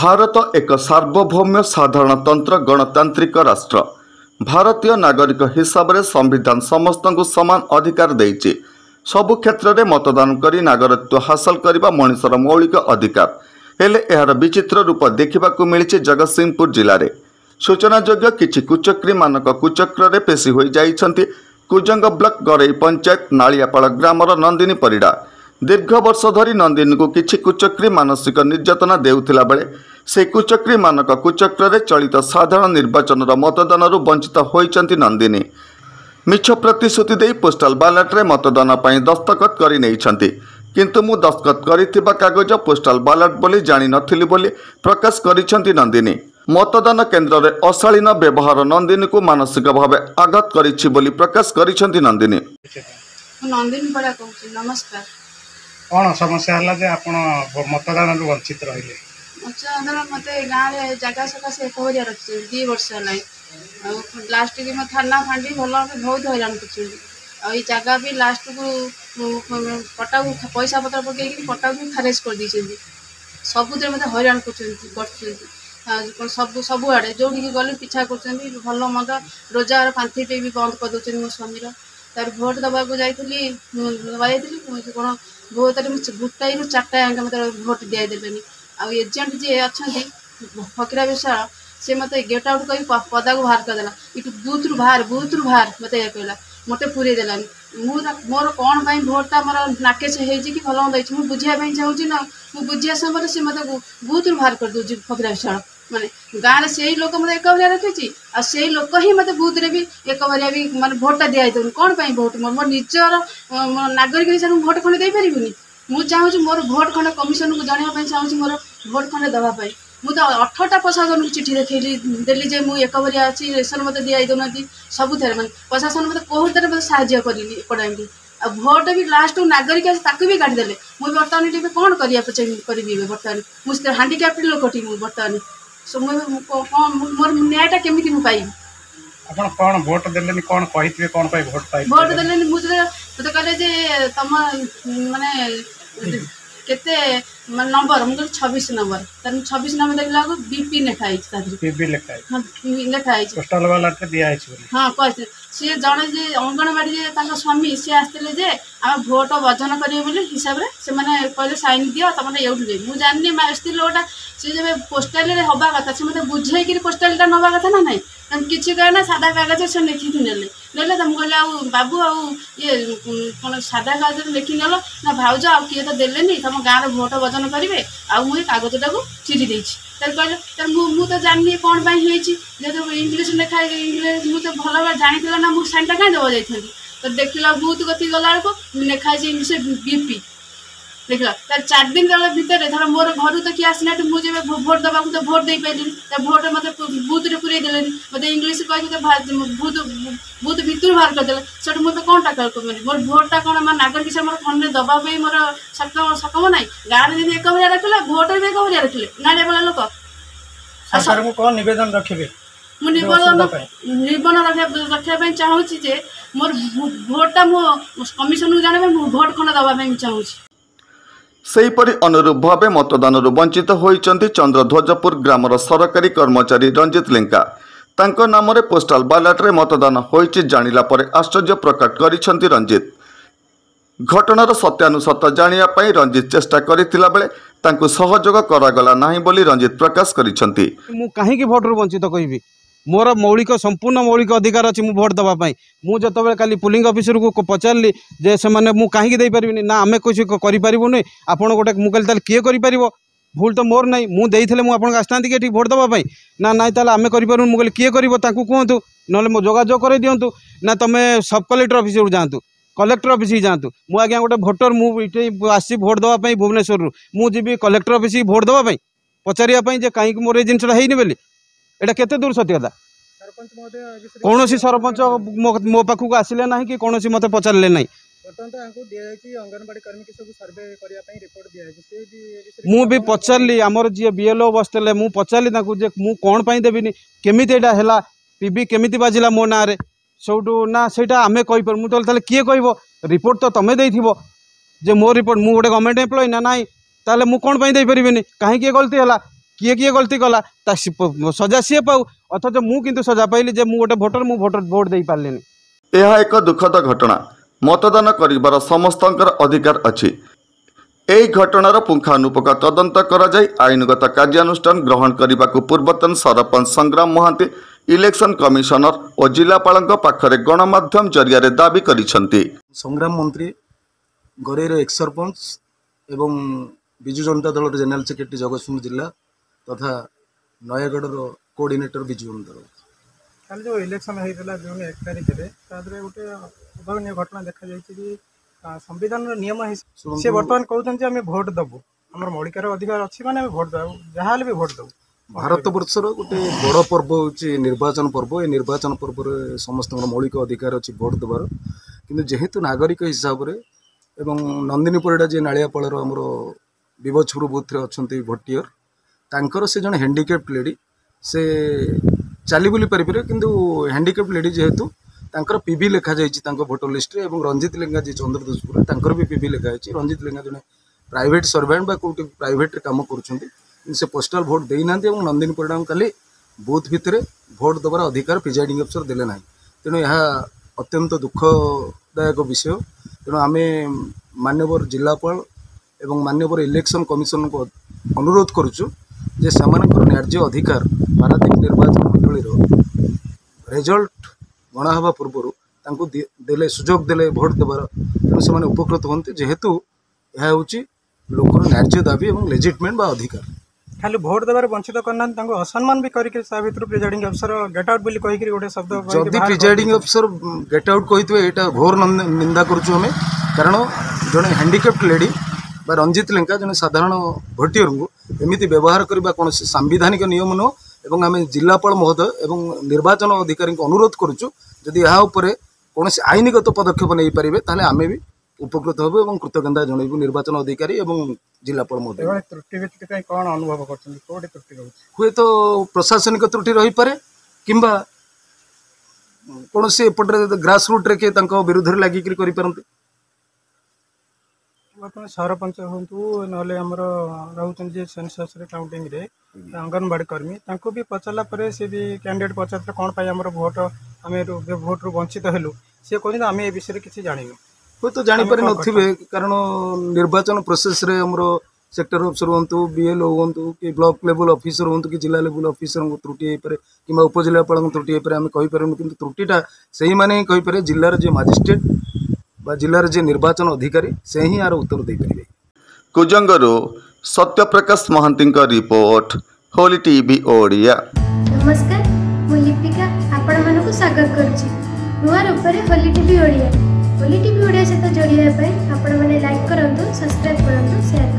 भारत एक सार्वभौम साधारणतंत्र गणतांत्रिक राष्ट्र। भारतीय नागरिक हिसाब से संविधान समस्त को समान अधिकार देइछि। सबु क्षेत्र में मतदान करी नागरिकत्व हासिल करने मनुष्यर मौलिक अधिकार। हेले एहार विचित्र रूप देखा मिली जगतसिंहपुर जिले में। सूचनायोग्य किछि कुचक्री मानक कुचक्र पेशी हो जाइछन्ति कुजंग ब्लॉक गरई पंचायत नालियापाड़ ग्रामर नंदिनी परिडा। दीर्घ वर्ष धरी नंदिनी को किछि कुचक्री मानसिक निर्यातना देउथिला बेले से कुचक्री मानक कुचक्र चलित साधारण निर्वाचन मतदान वंचित होइछन्ति नंदिनी। मिछ प्रतिश्रुति दे पोस्टाल बैलेट रे मतदान पई दस्तखत करि नैछन्ति, किंतु मु दस्तखत करिथिबा कागज पोस्टाल बैलेट बोली जानि नथिली बोली प्रकाश करिछन्ति नंदिनी। मतदान केन्द्र में अशालीन व्यवहार नंदिनी को मानसिक भाव आघात करिछि बोली प्रकाश करिछन्ति नंदिनी। नंदिनी पड़ा कहूँ नमस्कार। कौन समस्या है जे आपण मतदान वंचित रहिले? मतदान मत गाँव में जगह सकाशे 1 हजार रखी 2 वर्ष है लास्ट की मैं थाना फांडी भल बहुत हैरान कर जगह भी लास्ट को पटा पैसा पत्र पकई पटा भी खारेज कर देती सबुद मत हैरान कर सब आड़े जो गले पिछा कर भल मंद रोजगार पांथी भी बंद कर दे मो स्वामी तार भोट दबा जाइली कौन बहुत गोटाई 4टा मत भोट दिदेनि आउ एजेंट जी अच्छा फकीरा विशाल से मत गेट आउट कर पदा को बाहर करदेला इटू बूथ रु बाहर मत ये कहला मत पूरे देलानी मोर कौन पाई भोटा मोर नाकेच कि भल मंद मुझे बुझाई चाहूँगी ना मुझे बुझा समय से मत बूथ रु बाहर कर दूसरी फकीरा विशाल माने गाँव से ही लोक मत 1 हजार रखी आई लोक ही मत बूथ रे भी 1 हजार भी माने भोटा दिखाई दूनी कौन पाई भोट मोर निजर नागरिक हिसाब से भोट खंडे दे पारिनी मुझे चाहूँ मोर भोट खंडे कमिशन को जनवाई चाहूँ मोर भोट खंडे दवाई मुझे तो 18टा प्रशासन को चिठी देखली देली जे मुझे 1 हजार अच्छी रेसन मत दिखाई दौना सब थे मैंने प्रशासन मत कहते मत साहय करी आ भोट भी लास्ट नागरिक भी काटिदेले मुझे बर्तमान टी कौन करी बर्तमान मुझे हांडिक्याप्ट लोकटी बर्तमान मोर न्यायटा केमी पाइबी आपण कौन वोट देलेनी कौन कहितबे कौन पाई वोट पाई वोट देलेनी मुझे तो कहले जे तम माने केते नंबर मुझे 26 नंबर तन 26 नंबर देखला को बीपी लिखाई तादरी बीपी लिखाई हां लिखाई पोस्टल वाला के दिया है हां कहते से जणे जे अंगनवाड़ी जे ताका स्वामी से आस्तेले जे आ वोट वजन करियो बोली हिसाब रे से माने कहले साइन दियो तमने एउठ दे मु जाननी मास्ती लोटा से जे पोस्टल रे होबा कथा से मते बुझाई कि पोस्टल ता नबा कथा ना नहीं किसी कहना सादा कागज से लिखी नेले तुम कहले बाबू ये कौन सादा कागज लिखी नेल ना भाउज आ किए तो देलेनी तुम गाँव में भोट वजन करेंगे मुझे कागजटा को चिरी देती कहले मुझे जानी कौन जेहतु इंग्लीश लिखा इंग्लीश मुझे भल भाव जानी ना मुझे साइनटा कहीं देवा जाती तो देखला बूथ गति गला बेलू लिखाई इंग्लीश बीपी देखला तार 4 दिन भितर धर मोर घर तो किए आसना मुझे भोट दबा तो भोट दे पारे भोट मत बूथ रे पूरे देले मत इंग्लीश कह बूथ भितर बाहर करदे से मुझे कौन टा कर मोर भोटा कौन मोर नागरिक से मोर खंडे दबा मोर सकम ना गाँव में 1 हजार रखले भोट 1 हजार रखले नालिया वाला लोक सरकार को कौन निवेदन रखिबे निबंधन रखा चाहूँगी जे मोर भोटा मो कमिशन को जाने भोट खंड दबा चाहूँ। सेहीपरि अनुरूप भावे मतदान वंचित होइचंती चंद्रध्वजपुर ग्रामर सरकारी कर्मचारी रंजित लेंका। तांको नाम रे पोस्टाल बैलेट रे मतदान होइछि जानिला परे आश्चर्य प्रकट करिसंती रंजित। घटनार सत्यानुसत जानिया पई रंजित चेष्टा करितिला बेले तांको सहयोग करागला नाही बोली रंजित प्रकाश करिसंती। मु काहे कि भोट रो वंचित कहिबी मोर मौलिक संपूर्ण मौलिक अधिकार अच्छी मु भोट दवाई मुझे जो काली पुलिंग ऑफिसर को पचारि जे से मुझे कहीं दे पारिनी ना आम कुछ करें आपड़ गोटे मुझे किए कर भूल तो मोर नहीं मुझे मुझे आसता कि भोट दवाई ना ना आम करूँ मुझे किए कर कहतु ना जोगाजोग कर दिंतु ना तुम्हें सब कलेक्टर ऑफिस जातु कलेक्टर ऑफिस जातु मुझे आज्ञा गोटे भोटर मुझे आसी भोट दवाई भुवनेश्वर मुझे कलेक्टर ऑफिस भोट दवाई पचारे कहीं मोर ये जिनसा है बोली एटा केते दूर सत्यता कौन सी सरपंच मो पाखक आसिले ना कि कौन मत पचारे ना मु भी पचारि आमर जी बीएलओ बसते मुझे पचारि मु कौन पाई देविनी केमी है पीबी केमी बाजिला मो ना सौटू ना सेटा आमे कहीपर मुझे किए कह रिपोर्ट तो तुम्हें देथिबो जे मो रिपोर्ट मु गोटे गवर्नमेंट एम्प्लॉय ना नाई ताले मु कौन पाई दे परिबेनी कहीं किए गलती है किए किए गलती कला सजा सी पाऊ अथच मु किंतु सजा पाइली जे मु गोटे भोटर भोट दे पारलिनी। यह एक दुखद घटना। मतदान करिबार समस्तंकर अधिकार अछि। एही घटनार पुंखानुपुंख तदंत कराई आईनगत कार्यानुष्ठान ग्रहण करने को पूर्वतन सरपंच संग्राम महांती इलेक्शन कमिशनर और जिलापाल पाखरे गणमाध्यम जरिया दाबी करिसेंती। संग्राम मंत्री गरेर एक्स सरपंच एवं विजु जनता दल जेनेल सेक्रेटरी जगतसिंहपुर जिला तथा नयागढ़ कोऑर्डिनेटर विजु जनता दल कल जो इलेक्शन होता जून 1 तारिख में गोटे अभावन घटना देखा कि संविधान नियम से बर्तमान कहते आम भोट दबू आम मौलिकार अधिकार अच्छी माने भोट दबू जहाँ भी भोट दबू। भारत वर्षर गोटे बड़ पर्व हूँ निर्वाचन पर्व। ये निर्वाचन पर्व में समस्त मौलिक अधिकार अच्छी भोट देवार किंतु जेहेतु नागरिक हिसाब से एवं नंदिनी परिडा जी नालियापाड़ आमर विवछपुर बुथ अच्छा भोटियर तांकर से जन हैंडिकेप्ड लेडी से चली बुली पारे किंतु हैंडिकेप्ड लेडी जेहेतु तांकर पीवी लिखा जाइए भोटर लिस्ट रे एवं रंजित लेंगा जी चंद्रदोषपुर तांकर भी पीवी लिखा जाइए। रंजित लेंगा जने प्राइवेट सर्वेंट बा कोटी प्राइवेट रे काम करुछंती से पोस्टाल भोट देना नंदिनी परिडा काली बूथ भितर भोट देवार अधिकार प्रिजाइडिंग अफसर देले ना तेणु यह अत्यंत दुखदायक विषय। तेणु आम माननीय जिलापाल एवं माननीय इलेक्शन कमिशन को अनुरोध करुचु जे सेमानकर न्याय्य अधिकार पारादीप निर्वाचन मंडल रिजल्ट गणा हवा पूर्व देले सुजोग देले भोट देवार तेणु से उपकृत होती जेहेतु यह हूँ लोकर न्याय्य दाबी और लेजिटमेंट बा अधिकार। खाली भोट देवार वंचित करना असम्मान भी करके प्रिजाइडिंग अफसर गेट आउट बोली कही गोटे शब्द जदि प्रिजाइडिंग अफसर गेट आउट कही एटा घोर निंदा करुचु हमें कारण जड़े हैंडिकेप्ड लेडी बा रंजित लेंका जड़े साधारण भोटियर को एमती व्यवहार करने कौन सांविधानिक नियम नुह एवं आम जिलापाल महोदय एवं निर्वाचन अधिकारी को अनुरोध करुचु जदि यहाँ कौन आईनगत पदक्षेप नहीं पारे ताहले आमे भी उपकृत होबो एवं कृतज्ञता जनइबु निर्वाचन अधिकारी एवं जिलापाल महोदय। त्रुटि कौन अनुभव करछन कोडे त्रुटि रहउछ हुए तो प्रशासनिक त्रुटि रही पारे किंबा कौन से एपटे ग्रास रूट रे के तांको विरुद्ध लगी करि परंती। बर्तमान सरपंच हूँ ना आमर रोचन जी सेंसस काउंटिंग रे अंगनवाड़ी कर्मी तांको भी पचारा पर सी भी कैंडिडेट पचार कौन पाई आम भोट आम भोट रू वंचित हेलु सी कहते आम ए विषय किसी जानू हुए तो जापर नथिबे कारण निर्वाचन प्रोसेस रे हमरो सेक्टर अफसर हूँ बीएलओ हूँ कि ब्लॉक लेवल ऑफिसर हूँ कि जिला लेवल ऑफिसर को त्रुटि हो पारे कि उपजिलापाल त्रुटि हो पारे आम कहीपर कि त्रुटिटा से मैंने ही कहीपर जिलार जो मजिस्ट्रेट बा जिलार जे निर्वाचन अधिकारी से ही यार उत्तर दे पारे। कुजंगरू सत्यप्रकाश महांती रिपोर्ट होली टीवी ओडिया। नमस्कार मु लिपिका आपण मानक स्वागत करुच्ची नुआ रूपरे होली टीवी ओडिया। होली टीवी ओडिया सहित जोड़िया आपण मैंने लाइक करंतु सब्सक्राइब करंतु शेयर